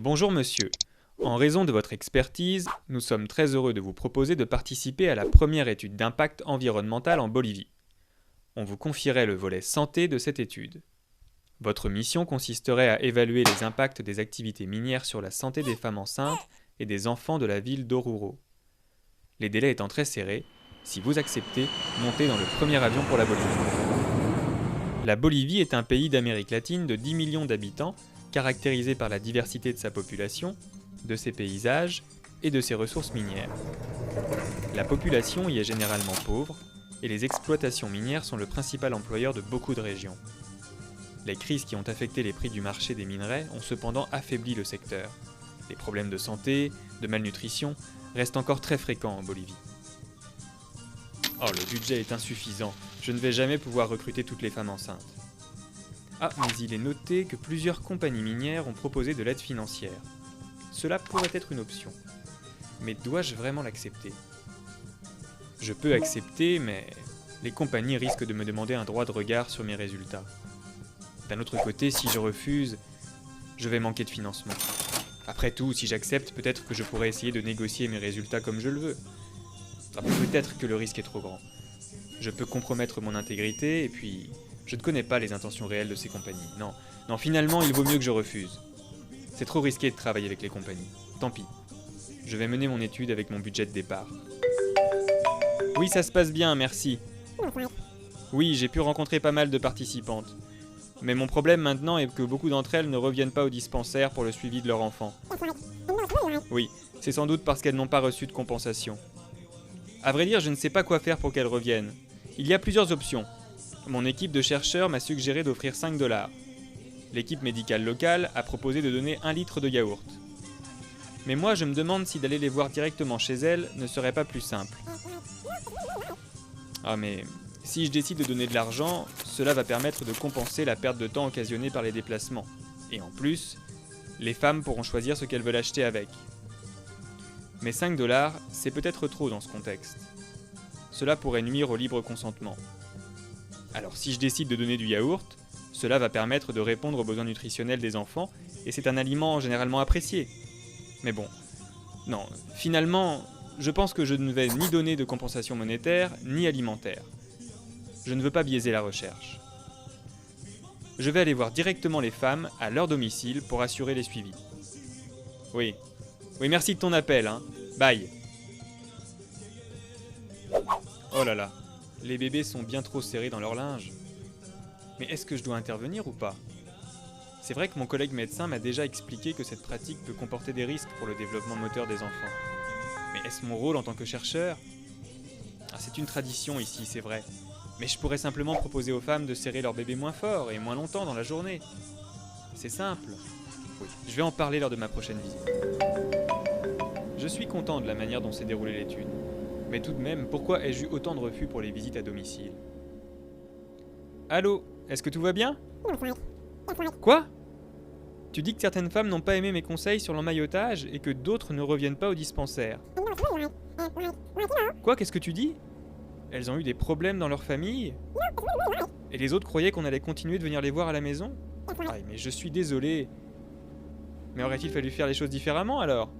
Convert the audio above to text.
Bonjour monsieur. En raison de votre expertise, nous sommes très heureux de vous proposer de participer à la première étude d'impact environnemental en Bolivie. On vous confierait le volet santé de cette étude. Votre mission consisterait à évaluer les impacts des activités minières sur la santé des femmes enceintes et des enfants de la ville d'Oruro. Les délais étant très serrés, si vous acceptez, montez dans le premier avion pour la Bolivie. La Bolivie est un pays d'Amérique latine de 10 millions d'habitants, caractérisé par la diversité de sa population, de ses paysages et de ses ressources minières. La population y est généralement pauvre, et les exploitations minières sont le principal employeur de beaucoup de régions. Les crises qui ont affecté les prix du marché des minerais ont cependant affaibli le secteur. Les problèmes de santé, de malnutrition restent encore très fréquents en Bolivie. Oh, le budget est insuffisant, je ne vais jamais pouvoir recruter toutes les femmes enceintes. Ah, mais il est noté que plusieurs compagnies minières ont proposé de l'aide financière. Cela pourrait être une option. Mais dois-je vraiment l'accepter ? Je peux accepter, mais les compagnies risquent de me demander un droit de regard sur mes résultats. D'un autre côté, si je refuse, je vais manquer de financement. Après tout, si j'accepte, peut-être que je pourrais essayer de négocier mes résultats comme je le veux. Ah, peut-être que le risque est trop grand. Je peux compromettre mon intégrité, et puis je ne connais pas les intentions réelles de ces compagnies. Non, finalement, il vaut mieux que je refuse. C'est trop risqué de travailler avec les compagnies. Tant pis. Je vais mener mon étude avec mon budget de départ. Oui, ça se passe bien, merci. Oui, j'ai pu rencontrer pas mal de participantes. Mais mon problème maintenant est que beaucoup d'entre elles ne reviennent pas au dispensaire pour le suivi de leur enfant. Oui, c'est sans doute parce qu'elles n'ont pas reçu de compensation. À vrai dire, je ne sais pas quoi faire pour qu'elles reviennent. Il y a plusieurs options. Mon équipe de chercheurs m'a suggéré d'offrir 5 $. L'équipe médicale locale a proposé de donner 1 litre de yaourt. Mais moi, je me demande si d'aller les voir directement chez elles ne serait pas plus simple. Ah mais, si je décide de donner de l'argent, cela va permettre de compenser la perte de temps occasionnée par les déplacements. Et en plus, les femmes pourront choisir ce qu'elles veulent acheter avec. Mais 5 $, c'est peut-être trop dans ce contexte. Cela pourrait nuire au libre consentement. Alors si je décide de donner du yaourt, cela va permettre de répondre aux besoins nutritionnels des enfants, et c'est un aliment généralement apprécié. Mais bon, non, finalement, je pense que je ne vais ni donner de compensation monétaire, ni alimentaire. Je ne veux pas biaiser la recherche. Je vais aller voir directement les femmes à leur domicile pour assurer les suivis. Oui, merci de ton appel, hein. Bye. Oh là là, les bébés sont bien trop serrés dans leur linge. Mais est-ce que je dois intervenir ou pas ? C'est vrai que mon collègue médecin m'a déjà expliqué que cette pratique peut comporter des risques pour le développement moteur des enfants. Mais est-ce mon rôle en tant que chercheur ? C'est une tradition ici, c'est vrai. Mais je pourrais simplement proposer aux femmes de serrer leur bébé moins fort et moins longtemps dans la journée. C'est simple. Oui, je vais en parler lors de ma prochaine visite. Je suis content de la manière dont s'est déroulée l'étude. Mais tout de même, pourquoi ai-je eu autant de refus pour les visites à domicile ? Allô ? Est-ce que tout va bien ? Quoi ? Tu dis que certaines femmes n'ont pas aimé mes conseils sur l'emmaillotage et que d'autres ne reviennent pas au dispensaire. Quoi ? Qu'est-ce que tu dis ? Elles ont eu des problèmes dans leur famille ? Et les autres croyaient qu'on allait continuer de venir les voir à la maison ? Mais je suis désolé. Mais aurait-il fallu faire les choses différemment alors ?